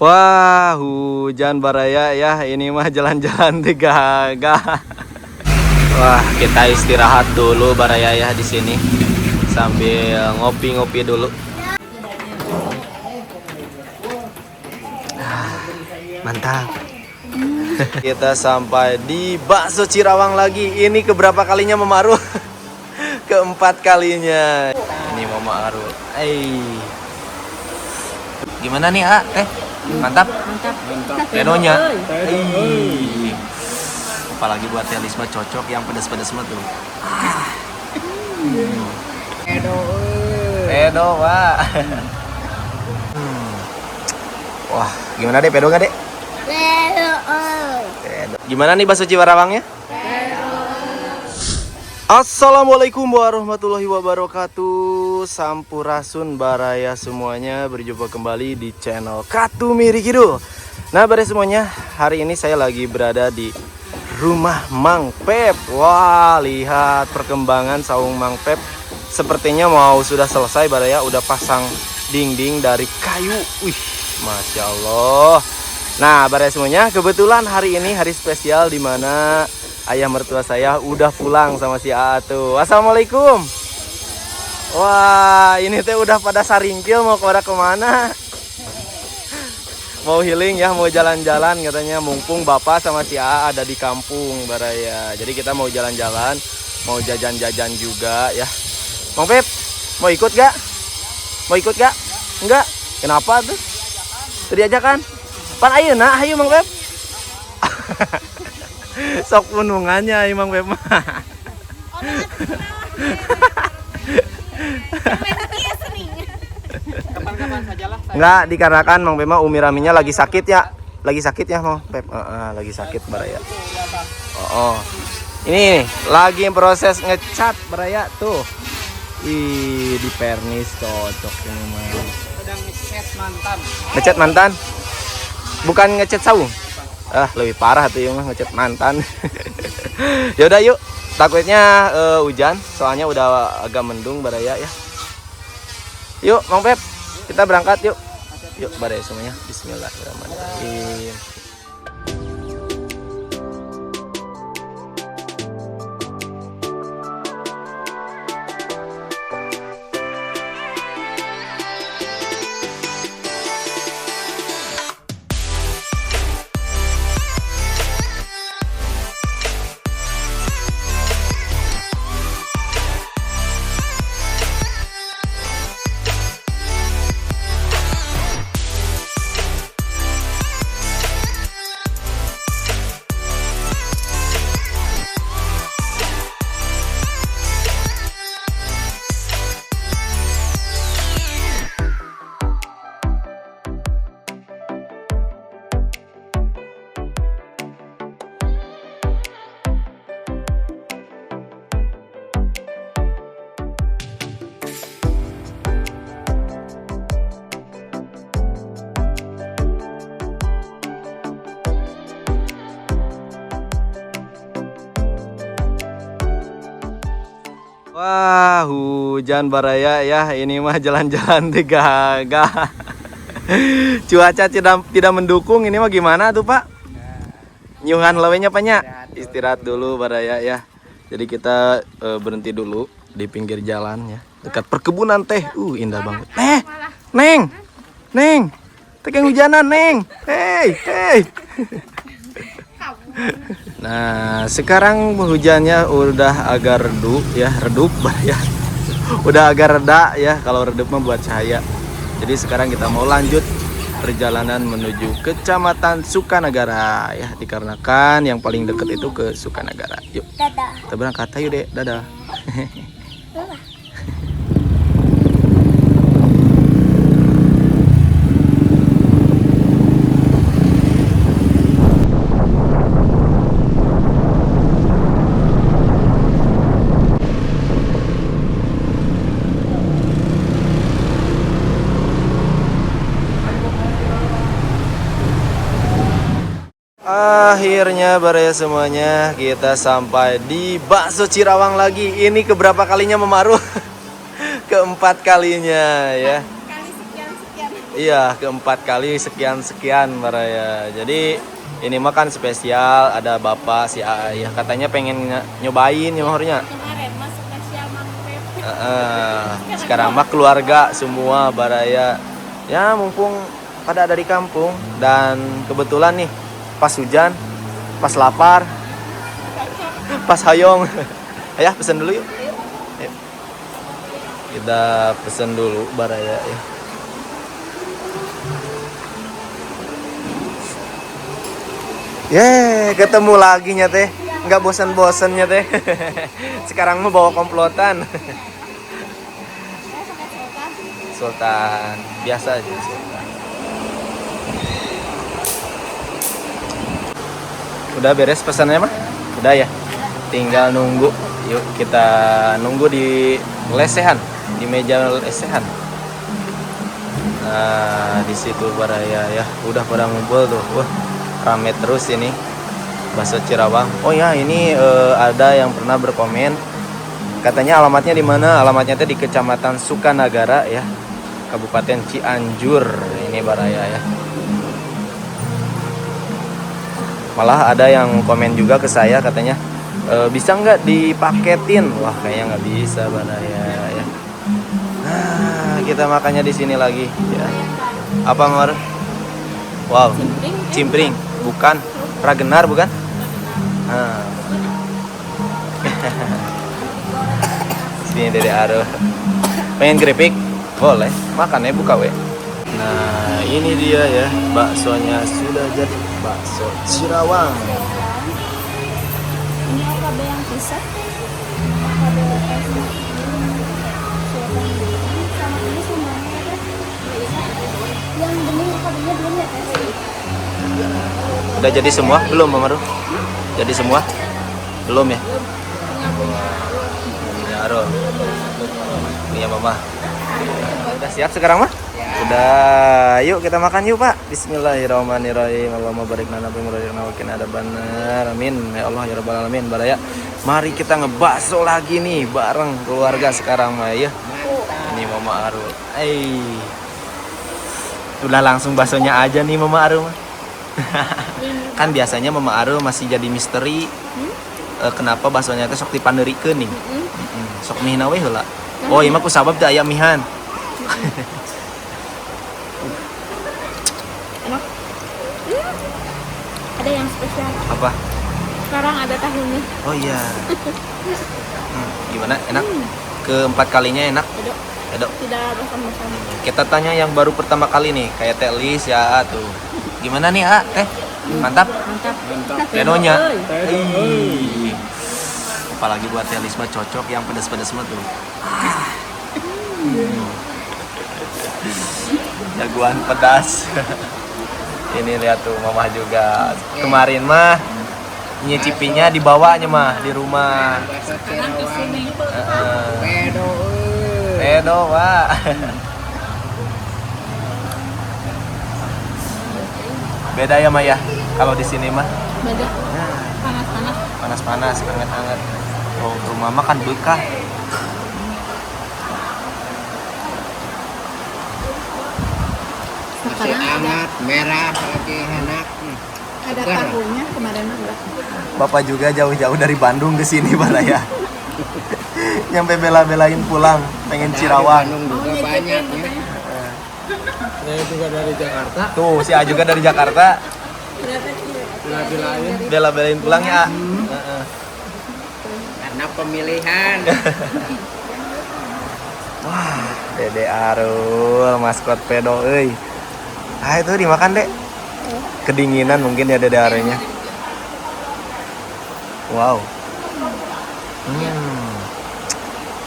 Wah, hujan baraya ya. Ini mah jalan-jalan di Gaga. Wah, kita istirahat dulu baraya ya di sini sambil ngopi-ngopi dulu. Mantap. Kita sampai di bakso Cirawang lagi. Ini keberapa kalinya Mama Aru? Keempat kalinya. Ini Mama Aru. Gimana nih, A? Mantap? Mantap. Penonya. Apalagi buat Telisma cocok yang pedas-pedas mah tuh. Pedo, Pak. Wah, gimana deh, pedo nggak deh? Pedo. Gimana nih bakso Cirawangnya? Assalamualaikum warahmatullahi wabarakatuh. Sampurasun baraya semuanya, berjumpa kembali di channel Katumiri Kidul. Nah baraya semuanya, hari ini saya lagi berada di rumah Mang Pep. Wah, lihat perkembangan saung Mang Pep. Sepertinya mau sudah selesai baraya, udah pasang dinding dari kayu. Wih, Masya Allah. Nah baraya semuanya, kebetulan hari ini hari spesial di mana ayah mertua saya udah pulang sama si A tuh. Assalamualaikum. Wah, ini teh udah pada saringkil mau kemana? Mau healing ya, mau jalan-jalan katanya. Mumpung bapak sama si A ada di kampung baraya. Jadi kita mau jalan-jalan, mau jajan-jajan juga ya. Mang Pep, mau ikut gak? Mau ikut gak? Enggak? Kenapa tuh? Diajakan? Pan ayeuna, ayo Mang Pep. Sok penungannya Mang Pep mah. Kapan-kapan sajalah. Enggak, dikarenakan Mang Pep mah Umi Raminya lagi sakit ya. Lagi sakit ya Mang Pep. Lagi sakit baraya. Ini lagi proses ngecat baraya tuh. Ih, di pernis cocok ini mah. Sedang ngecat mantan. Ngecat mantan? Bukan ngecat saung. Lebih parah tuh yang ngecat mantan. Yaudah yuk, takutnya hujan, soalnya udah agak mendung baraya ya. Yuk Mang Pep, kita berangkat yuk. Yuk baraya semuanya, bismillahirrahmanirrahim. Wah, hujan baraya ya. Ini mah jalan-jalan di Gaga. Cuaca tidak mendukung. Ini mah gimana tuh Pak? Nyuhan lewenya Paknya? Istirahat dulu baraya ya. Jadi kita berhenti dulu di pinggir jalan ya, dekat perkebunan teh. Indah banget. Neng. Tegang hujanan, Neng. Hey. Nah, sekarang hujannya udah agak redup ya. Udah agak reda ya, kalau redup mah buat cahaya. Jadi sekarang kita mau lanjut perjalanan menuju Kecamatan Sukanagara ya, dikarenakan yang paling dekat itu ke Sukanagara. Yuk. Dadah. Kita berangkat ayo deh, dadah. Akhirnya baraya semuanya, kita sampai di bakso Cirawang lagi. Ini keberapa kalinya Mama Aru? Keempat kalinya ya. Kali sekian. Iya, keempat kali sekian Baraya. Jadi ini makan spesial, ada bapak si ayah katanya pengen nyobain nyamahurnya. Kemarin mas spesial mangkep. Sekarang mah keluarga semua Baraya. Ya mumpung pada ada di kampung dan kebetulan nih pas hujan, pas lapar, pas hayong. Ayah pesen dulu yuk. Ayo. Kita pesen dulu Baraya ya. Ketemu lagi nya teh. Nggak bosan-bosannya teh. Sekarang mah bawa komplotan. Sultan. Biasa aja Sultan. Udah beres pesannya mah? Udah ya? Tinggal nunggu. Yuk kita nunggu di lesehan. Di meja lesehan. Nah, di situ Baraya ya. Udah pada ngumpul tuh. Wah, rame terus ini bakso Cirawang. Oh ya, ini ada yang pernah berkomen katanya alamatnya di mana? Alamatnya itu di Kecamatan Sukanagara ya, Kabupaten Cianjur. Ini Baraya ya. Malah ada yang komen juga ke saya katanya bisa nggak dipaketin? Wah, kayaknya nggak bisa Baraya ya. Nah, kita makannya di sini lagi ya. Apa Mar? Wow, cimpring. Bukan, Ragenar bukan? Nah. Sini Dede Aro. Pengen keripik? Boleh, makan ya buka we. Nah, ini dia ya, baksonya sudah jadi. Bakso Cirawang. Ini OKB yang pisah. OKB sama ini semuanya ada. Yang bening OKB-nya belum ya tes? Udah jadi semua? Belum Mama Ru? Jadi semua? Belum ya? Punya Aro. Punya Mama. Udah siap sekarang mah? Udah, yuk kita makan yuk Pak. Bismillahirrahmanirrahim. Allahumma barik lana fi muradiqna wa qina adzabannar. Amin. Ya Allah ya rabbal alamin. Baraya. Mari kita ngebakso lagi nih bareng keluarga sekarang mah ya. Ini Mama Aru. Udah langsung baksonya aja nih Mama Aru mah. Kan biasanya Mama Aru masih jadi misteri. Kenapa baksonya teh sok dipandeurikeun nih? Sok mihna we heula. Oh, ieu mah ku sabab teh aya mihan. Enak. Ada yang spesial. Apa? Sekarang ada tahunya. Oh iya. Gimana? Enak? Keempat kalinya enak? Edo. Tidak bosan-bosan. Kita tanya yang baru pertama kali nih, kayak Teh Lis ya tuh. Gimana nih, Teh? Mantap? Mantap. Penonya. Apalagi buat Teh Lis mah cocok yang pedas-pedas mah tuh. Jagoan pedas. Ini lihat tuh Mama juga. Kemarin mah nyicipinya dibawanya mah di rumah. Pedo, Pak. Beda ya Maya kalau di sini mah. Beda. Panas-panas. Panas-panas, hangat-hangat. Oh, rumah mah kan bekah. Masih hangat, merah lagi enak. Ada tahunya kemarin udah. Bapak juga jauh-jauh dari Bandung ke sini Baraya. Nyampe bela-belain pulang, pengen Cirawang. Bandung juga banyak ya. Saya juga dari Jakarta. Tuh, si A juga dari Jakarta. Bela-belain. Bela-belain pulang ya. Karena pemilihan. Wah, Dede Arul, maskot pedo euy. Itu dimakan, Dek. Kedinginan mungkin ya Dede Arulnya. Wow.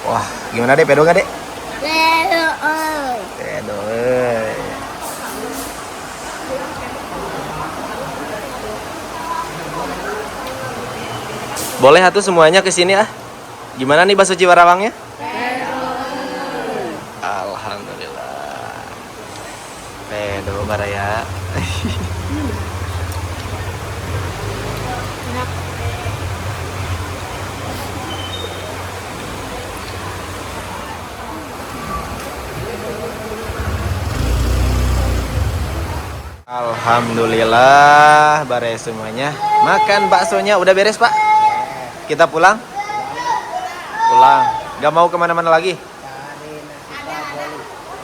Wah, gimana Dek, pedo enggak, Dek? Pedo euy. Boleh atuh semuanya ke sini ah. Gimana nih bakso Ciwarawangnya? Alhamdulillah. Pedo Baraya. Enak. Alhamdulillah beres semuanya. Makan baksonya udah beres Pak. Kita pulang. Pulang. Gak mau kemana-mana lagi.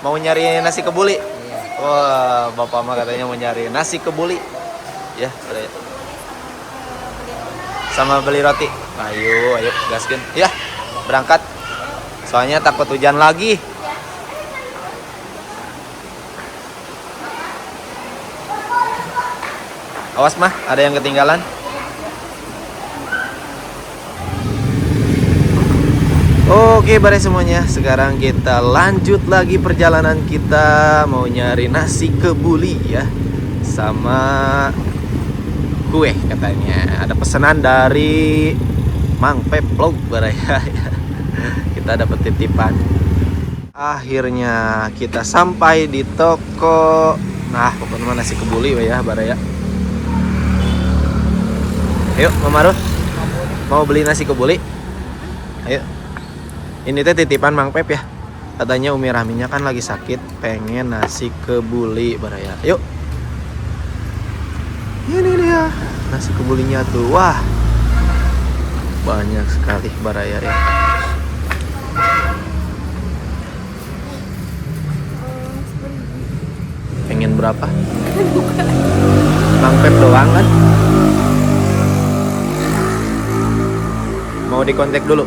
Mau nyari nasi kebuli. Wah, bapak mah katanya mau nyari nasi kebuli. Ya, udah ya. Sama beli roti. Ayo gaskin. Ya, berangkat. Soalnya takut hujan lagi. Awas mah, ada yang ketinggalan. Oke, bare semuanya. Sekarang kita lanjut lagi perjalanan kita. Mau nyari nasi kebuli ya. Sama kue katanya. Ada pesanan dari Mang Pep Vlog baraya. Kita dapat titipan. Akhirnya kita sampai di toko. Nah, pokoknya nasi kebuli ya baraya. Ayo, Mama Ruh. Mau beli nasi kebuli? Ayo. Ini teh titipan Mang Pep ya. Katanya Umi Rahminya kan lagi sakit, pengen nasi kebuli baraya. Yuk. Ini dia nasi kebulinya tuh. Wah. Banyak sekali baraya ya. Pengen berapa? Mang Pep doang kan? Mau dikontak dulu?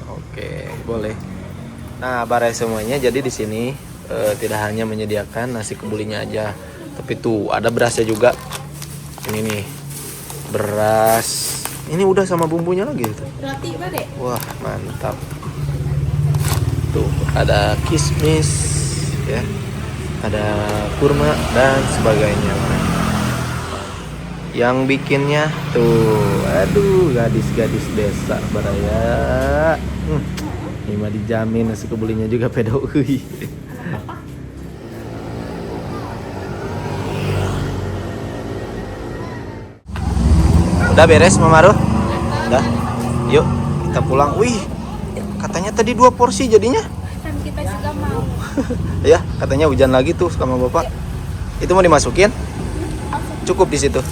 Oke, boleh. Nah, baraya semuanya. Jadi di sini tidak hanya menyediakan nasi kebulinya aja, tapi tuh ada berasnya juga. Ini nih, beras. Ini udah sama bumbunya lagi tuh. Roti Dek. Wah, mantap. Tuh, ada kismis ya. Ada kurma dan sebagainya. Yang bikinnya tuh, aduh, gadis-gadis desa baraya. Ini mah dijamin nasi kebulinya juga pedo. Udah beres Mama Ruh? Udah. Yuk, kita pulang. Wih, katanya tadi 2 porsi jadinya. Kan kita juga mau. Ya, katanya hujan lagi tuh sama Bapak. Itu mau dimasukin? Cukup di situ.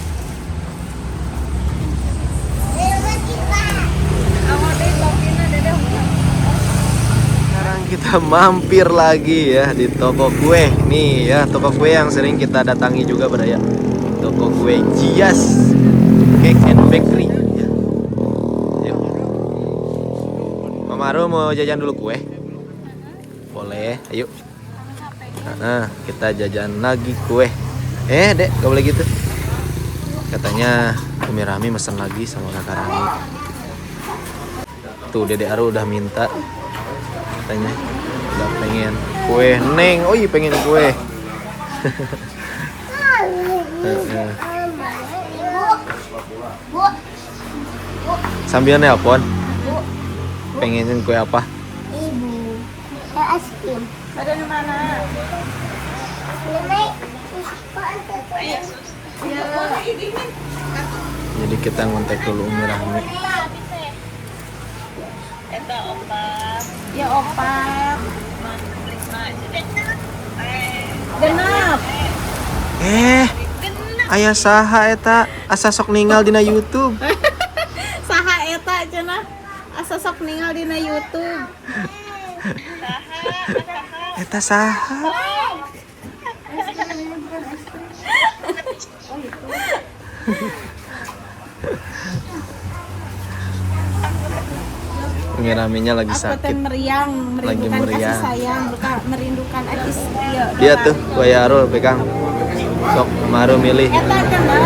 Sekarang kita mampir lagi ya di toko kue. Nih ya, toko kue yang sering kita datangi juga baraya. Toko kue Jias Cake and Bakery ya. Yuk. Mama Ruh mau jajan dulu kue? Boleh, ayo. Nah, kita jajan lagi kue. Dek, gak boleh gitu. Katanya Umi Rahmi mesen lagi sama Kakak Rami. Tuh, Dede Aru udah minta. Katanya udah pengen kue. Neng, oh iya pengen kue. Sambil nelpon. Pengenin kue apa? Ibu. Es krim. Ada di mana? Jadi kita ngontek dulu Umi Rahmi. Ya opa. Genap. Aya saha eta asa sok ninggal dina YouTube. Saha eta cenah asa sok ninggal dina YouTube. Eta saha? Umi Rahminya lagi Aku teh sakit. meriang, Lagi merindukan meriang. kasih sayang, merindukan Akis dia. Dia tuh Buaya Arul pegang. Sok Maru milih. Eta cenah.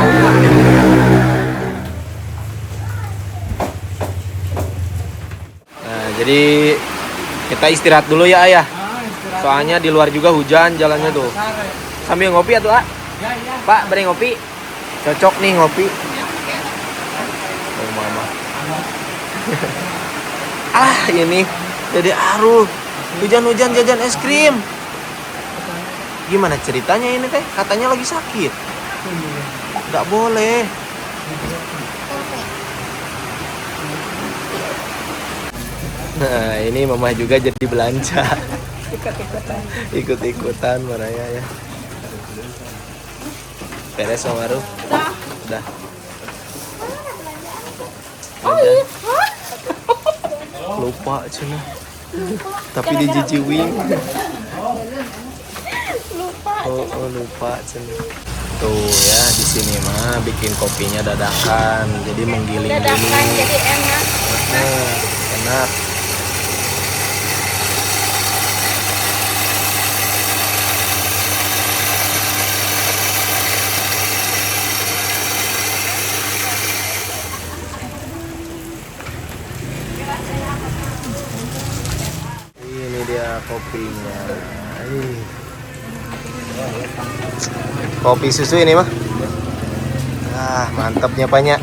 Nah, jadi kita istirahat dulu ya Ayah. Soalnya di luar juga hujan jalannya tuh. Sambil ngopi atuh, Pak, beri ngopi. Cocok nih ngopi. Oh, Mama. Ini Dede Aru hujan-hujan jajan es krim. Gimana ceritanya ini teh? Katanya lagi sakit. Nggak boleh. Nah, ini Mama juga jadi belanja. Ikut-ikutan Maraya ya. Beres sama Ru? Dah. Udah. Oh iya. Lupa cina. Tapi dijijiwin. Lupa. Oh lupa cina. Tuh ya di sini mah bikin kopinya dadakan, jadi menggiling dulu. Dadakan jadi enak. Enak. Ini dia kopinya. Ih. Kopi susu ini mah. Ah, mantapnya banyak.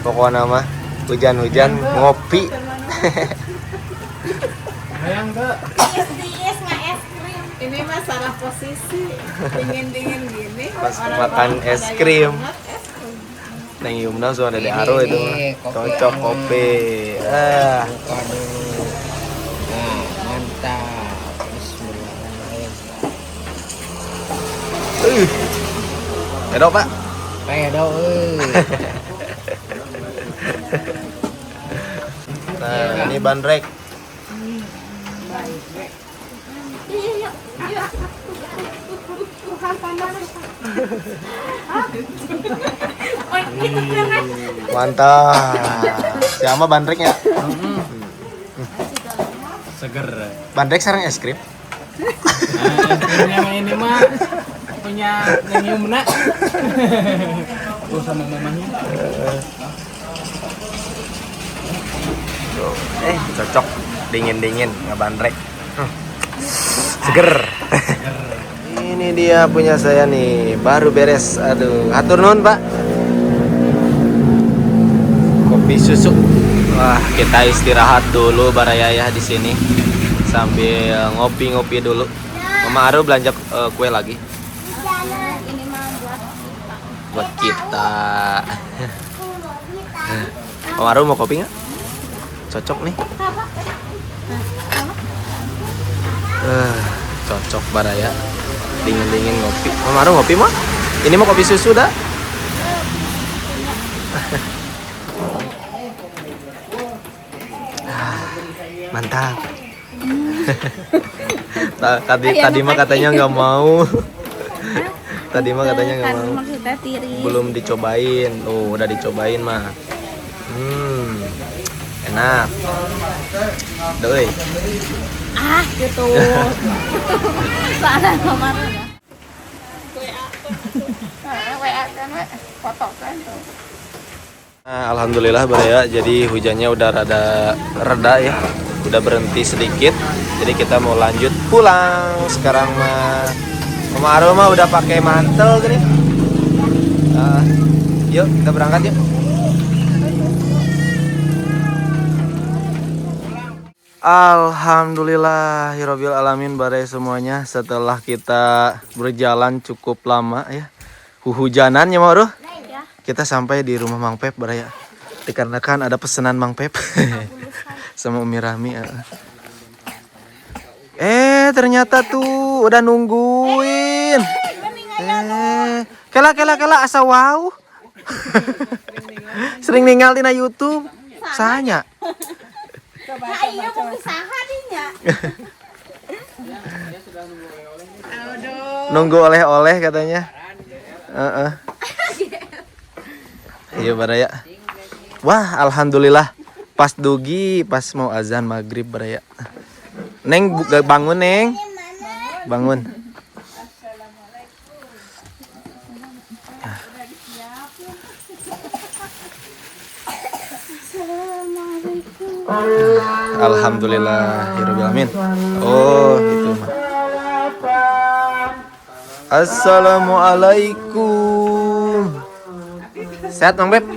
Pokoknya mah hujan-hujan ngopi. Sayang Kak. Yes, nggak es krim. Ini masalah posisi dingin-dingin gini. Pas orang makan ada es yang krim. banget es krim. Neng Yumna sudah ada di Aro itu mah. Cocok kopi. Ah, Buka dulu. Nah, mantap. Bismillahirrahmanirrahim. Edo Pak. Pedo Nah, ini bandrek. Iya. Tuhan panas. Oh, itu keren. Mantap. Siapa bandreknya? Seger. Bandrek sarang es krim. Nah, ini mah punya Neng Yumna. Tuh sama mamanya. Cocok. Dingin-dingin ngebandrek. Seger. Ini dia punya saya nih, baru beres. Aduh, atur nuhun, Pak. Kopi susu. Wah, kita istirahat dulu barayayah di sini sambil ngopi-ngopi dulu. Mama Aru belanja kue lagi Ini mah buat kita. Mama Aru mau kopi nggak? Cocok nih. Cocok baraya. Dingin-dingin ngopi. Mama Aru ngopi mah? Ini mau kopi susu dah. Mantap. Tadi mah katanya nggak mau. Tadi mah katanya nggak mau. Maksudnya tiris. Belum dicobain. Oh, udah dicobain mah. Enak. Doi. Ah, gitu. Soalnya kemarin ya. WA kan, foto kan tuh. Nah, alhamdulillah baraya. Jadi hujannya udah reda ya. Udah berhenti sedikit. Jadi kita mau lanjut pulang. Sekarang mah Mama Aru mah udah pakai mantel gini. Yuk kita berangkat yuk. Alhamdulillahirabbil alamin baraya semuanya. Setelah kita berjalan cukup lama ya. Hujanan ya Maru. Ya. Kita sampai di rumah Mang Pep baraya. Dikarenakan ada pesanan Mang Pep sama Umi Rahmi. Ternyata tuh udah nungguin. Kela asa wow. Sering ninggal di YouTube. Sanya. Nah, iya mau usaha dinya. Nunggu oleh-oleh katanya. Iya baraya. Wah, alhamdulillah. Pas dugi, pas mau azan maghrib baraya. Neng bangun Neng. Bangun. Alhamdulillahirabbil alamin. Oh, itu mah. Assalamualaikum. Sehat Mang Beb?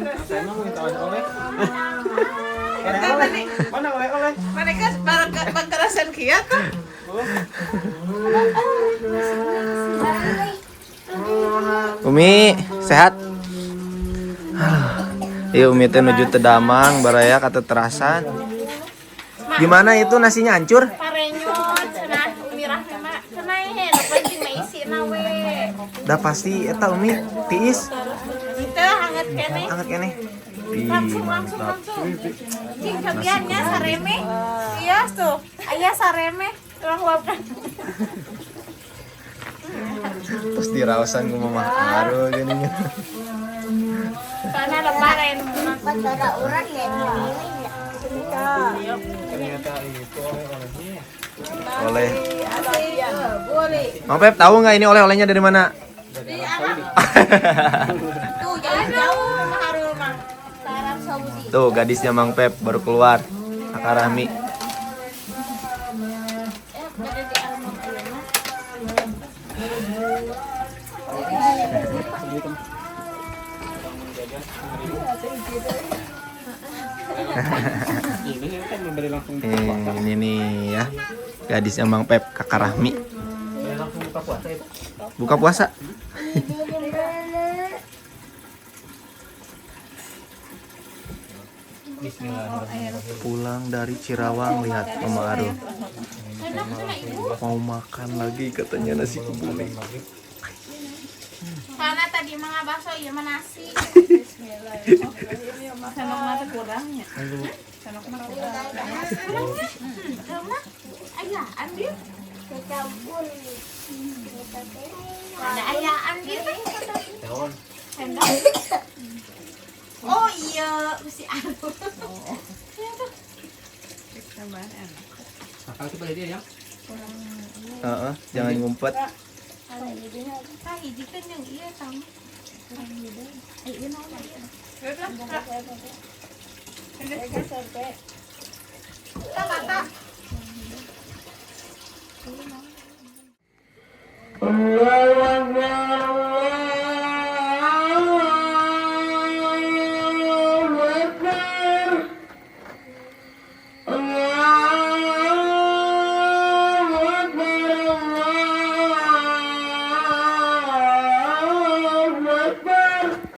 Mana oleh-oleh? Mereka bangkarasan kia tuh. Umi, sehat? Iya Umi teh nuju teu Damang baraya kata terasan. Gimana itu nasinya hancur? Parenyot cenah Umi Rahma cenah he nu penting mah isina we. Dah pasti eta Umi tiis. Itu hangat kene. Angkat kene. Ih, mantap. Cing kagiannya sareme. Iya tuh. Ayah sareme. Orang wapkan. Terus diraosan ku mama aduh gini. Karena lebaran. Saudara orang ya Oleh. Boleh. Mang Pep tahu nggak ini oleh-olehnya dari mana? Tuh jangan jauh Mama Harul Mang. Arab Saudi. Tuh gadisnya Mang Pep baru keluar. Kakak Rahmi. Ada di Arab Ini kan memberi langsung Ini nih ya. Gadisnya Mang Pep, Kakak Rahmi. langsung buka puasa itu. Buka puasa. Bismillahirrahmanirrahim. Pulang dari Cirawang lihat Mama Arul. Mau makan lagi katanya nasi kebuli. Karena tadi mah bakso iya mah nasi. Senok mata kurangnya. Senok mata kurangnya. Rumah ayah ambil. Campur. Ada ayah ambil. Daun. Sendok. Oh iya, mesti aku. Akal coba dia ya. Jangan ngumpet. Ah, hiji kan yang iya sama. Iya nama. Kata